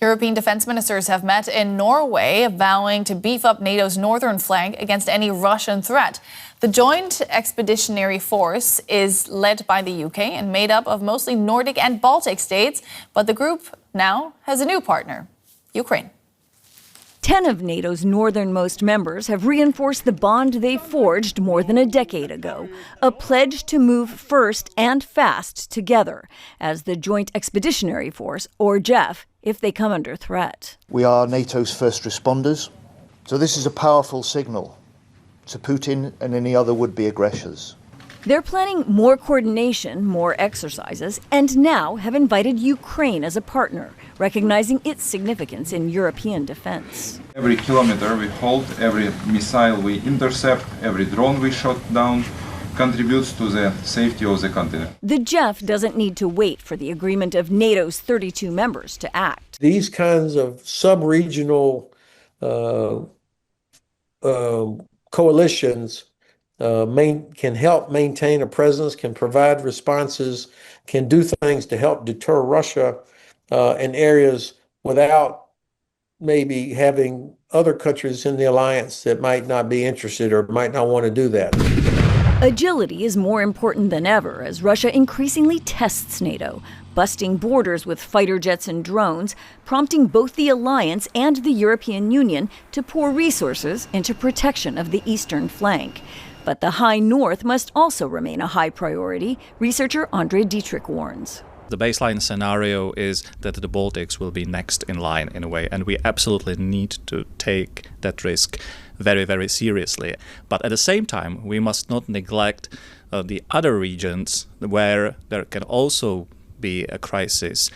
European defense ministers have met in Norway, vowing to beef up NATO's northern flank against any Russian threat. The Joint Expeditionary Force is led by the UK and made up of mostly Nordic and Baltic states, but the group now has a new partner, Ukraine. 10 of NATO's northernmost members have reinforced the bond they forged more than a decade ago, a pledge to move first and fast together as the Joint Expeditionary Force, or JEF, if they come under threat. We are NATO's first responders, so this is a powerful signal to Putin and any other would-be aggressors. They're planning more coordination, more exercises, and now have invited Ukraine as a partner, recognizing its significance in European defense. Every kilometer we hold, every missile we intercept, every drone we shot down contributes to the safety of the continent. The JEF doesn't need to wait for the agreement of NATO's 32 members to act. These kinds of sub-regional coalitions can help maintain a presence, can provide responses, can do things to help deter Russia in areas without maybe having other countries in the alliance that might not be interested or might not want to do that. Agility is more important than ever as Russia increasingly tests NATO, busting borders with fighter jets and drones, prompting both the alliance and the European Union to pour resources into protection of the eastern flank. But the high north must also remain a high priority, researcher Andre Dietrich warns. The baseline scenario is that the Baltics will be next in line in a way, and we absolutely need to take that risk very, very seriously. But at the same time, we must not neglect the other regions where there can also be a crisis,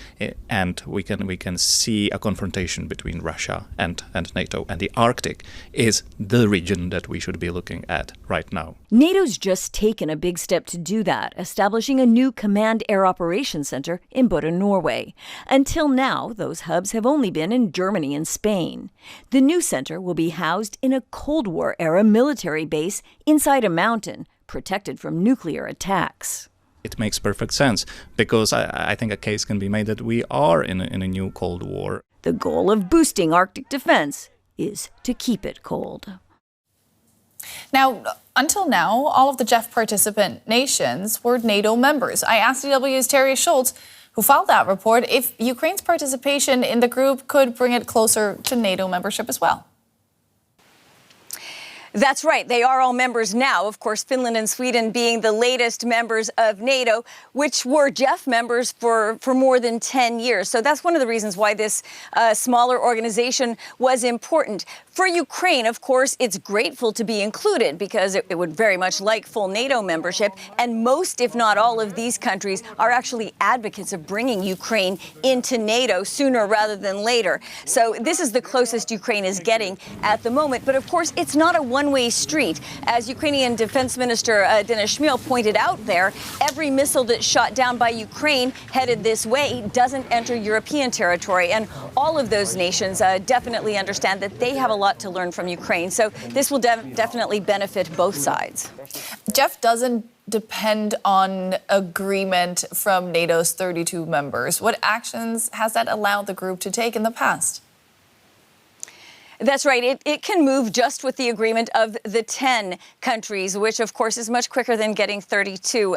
and we can see a confrontation between Russia and NATO. And the Arctic is the region that we should be looking at right now. NATO's just taken a big step to do that, establishing a new Command Air Operations Center in Bodø, Norway. Until now, those hubs have only been in Germany and Spain. The new center will be housed in a Cold War-era military base inside a mountain, protected from nuclear attacks. It makes perfect sense, because I think a case can be made that we are in a new Cold War. The goal of boosting Arctic defense is to keep it cold. Now, until now, all of the JEF participant nations were NATO members. I asked DW's Teri Schultz, who filed that report, if Ukraine's participation in the group could bring it closer to NATO membership as well. That's right. They are all members now. Of course, Finland and Sweden being the latest members of NATO, which were JEF members for more than 10 years. So that's one of the reasons why this smaller organization was important. For Ukraine, of course, it's grateful to be included because it would very much like full NATO membership. And most, if not all, of these countries are actually advocates of bringing Ukraine into NATO sooner rather than later. So this is the closest Ukraine is getting at the moment. But of course, it's not a one-way street. As Ukrainian Defense Minister Denis Shmyhal pointed out there, every missile that's shot down by Ukraine headed this way doesn't enter European territory. And all of those nations definitely understand that they have a lot to learn from Ukraine. So this will definitely benefit both sides. JEF doesn't depend on agreement from NATO's 32 members. What actions has that allowed the group to take in the past? That's right. It can move just with the agreement of the 10 countries, which, of course, is much quicker than getting 32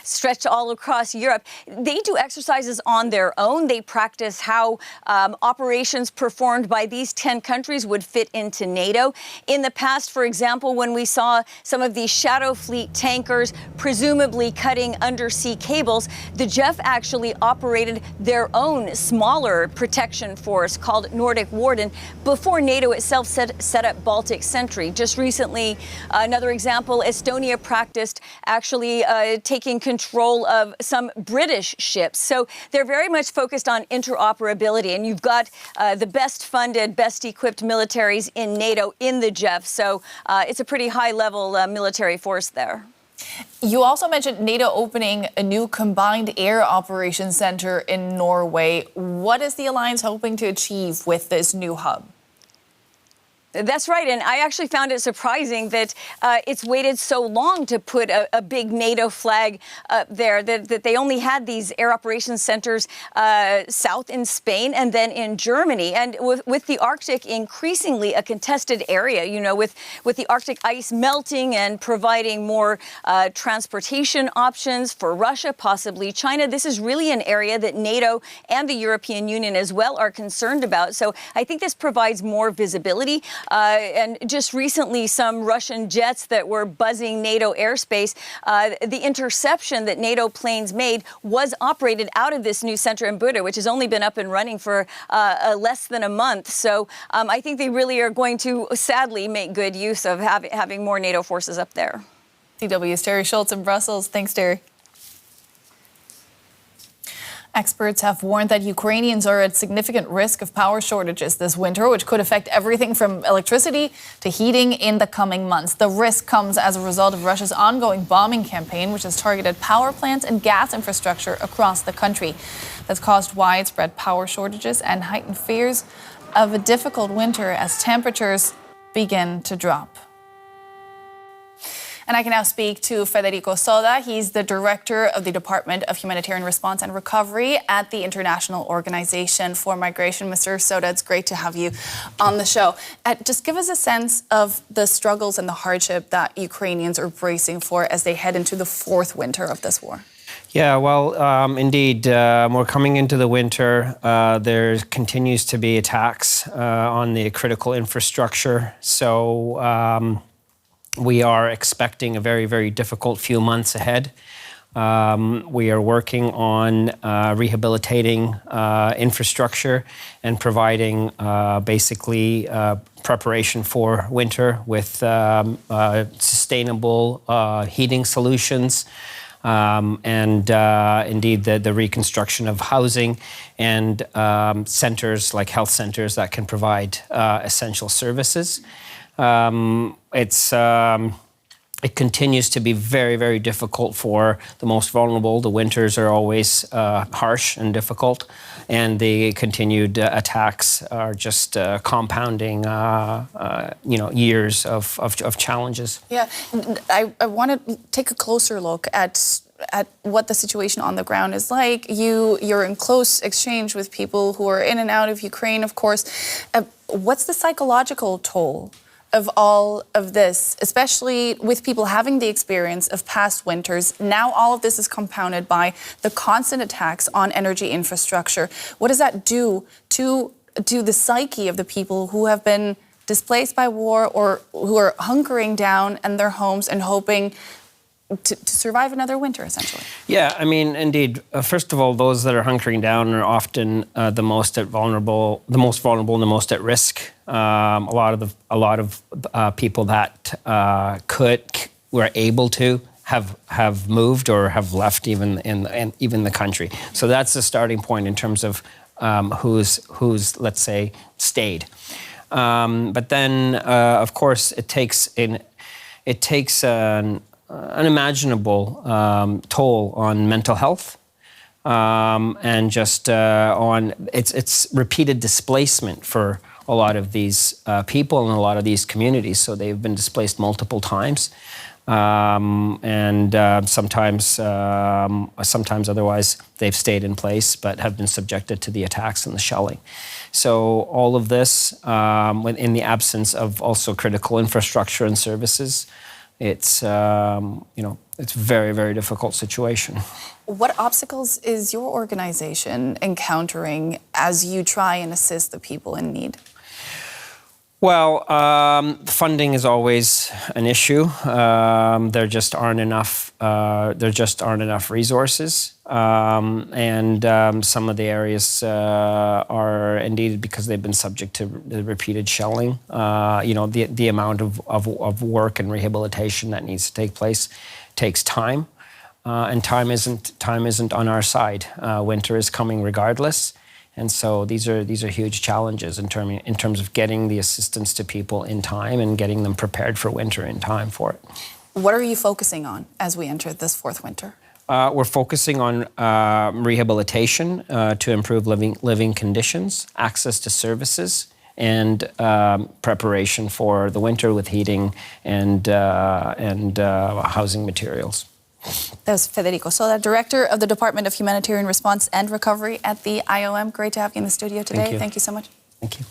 stretched all across Europe. They do exercises on their own. They practice how operations performed by these 10 countries would fit into NATO. In the past, for example, when we saw some of these Shadow Fleet tankers presumably cutting undersea cables, the JEF actually operated their own smaller protection force called Nordic Warden before NATO itself set up Baltic Sentry. Just recently, another example, Estonia practiced actually taking control of some British ships. So they're very much focused on interoperability. And you've got the best funded, best equipped militaries in NATO in the JEF. So it's a pretty high level military force there. You also mentioned NATO opening a new combined air operations center in Norway. What is the alliance hoping to achieve with this new hub? That's right, and I actually found it surprising that it's waited so long to put a big NATO flag up there, that they only had these air operations centers south in Spain and then in Germany. And with the Arctic increasingly a contested area, you know, with the Arctic ice melting and providing more transportation options for Russia, possibly China, this is really an area that NATO and the European Union as well are concerned about. So I think this provides more visibility. And just recently, some Russian jets that were buzzing NATO airspace, the interception that NATO planes made was operated out of this new center in Bodø, which has only been up and running for less than a month. So I think they really are going to sadly make good use of having more NATO forces up there. DW's Teri Schultz in Brussels. Thanks, Teri. Experts have warned that Ukrainians are at significant risk of power shortages this winter, which could affect everything from electricity to heating in the coming months. The risk comes as a result of Russia's ongoing bombing campaign, which has targeted power plants and gas infrastructure across the country. That's caused widespread power shortages and heightened fears of a difficult winter as temperatures begin to drop. And I can now speak to Federico Soda. He's the director of the Department of Humanitarian Response and Recovery at the International Organization for Migration. Mr. Soda, it's great to have you on the show. Just give us a sense of the struggles and the hardship that Ukrainians are bracing for as they head into the fourth winter of this war. Yeah, well, indeed, we're coming into the winter. There continues to be attacks on the critical infrastructure. So we are expecting a very, very difficult few months ahead. We are working on rehabilitating infrastructure and providing basically preparation for winter with sustainable heating solutions. And indeed the reconstruction of housing and centers like health centers that can provide essential services. It continues to be very, very difficult for the most vulnerable. The winters are always harsh and difficult, and the continued attacks are just compounding, years of challenges. Yeah, I want to take a closer look at what the situation on the ground is like. You're in close exchange with people who are in and out of Ukraine, of course. What's the psychological toll of all of this, especially with people having the experience of past winters? Now all of this is compounded by the constant attacks on energy infrastructure. What does that do to the psyche of the people who have been displaced by war or who are hunkering down in their homes and hoping to survive another winter, essentially? Yeah, I mean, indeed. First of all, those that are hunkering down are often the most vulnerable and the most at risk. A lot of people that were able to have moved or have left even the country. So that's the starting point in terms of who's let's say stayed. But then, of course, it takes an unimaginable toll on mental health, and just on it's repeated displacement for a lot of these people and a lot of these communities. So they've been displaced multiple times, and sometimes otherwise they've stayed in place but have been subjected to the attacks and the shelling. So all of this, in the absence of also critical infrastructure and services, it's it's a very, very difficult situation. What obstacles is your organization encountering as you try and assist the people in need? Well, funding is always an issue. There just aren't enough. Resources, and some of the areas are indeed, because they've been subject to the repeated shelling. The amount of work and rehabilitation that needs to take place takes time, and time isn't on our side. Winter is coming regardless. And so these are huge challenges in terms of getting the assistance to people in time and getting them prepared for winter in time for it. What are you focusing on as we enter this fourth winter? We're focusing on rehabilitation to improve living conditions, access to services, and preparation for the winter with heating and housing materials. That was Federico Soda, Director of the Department of Humanitarian Response and Recovery at the IOM. Great to have you in the studio today. Thank you. Thank you so much. Thank you.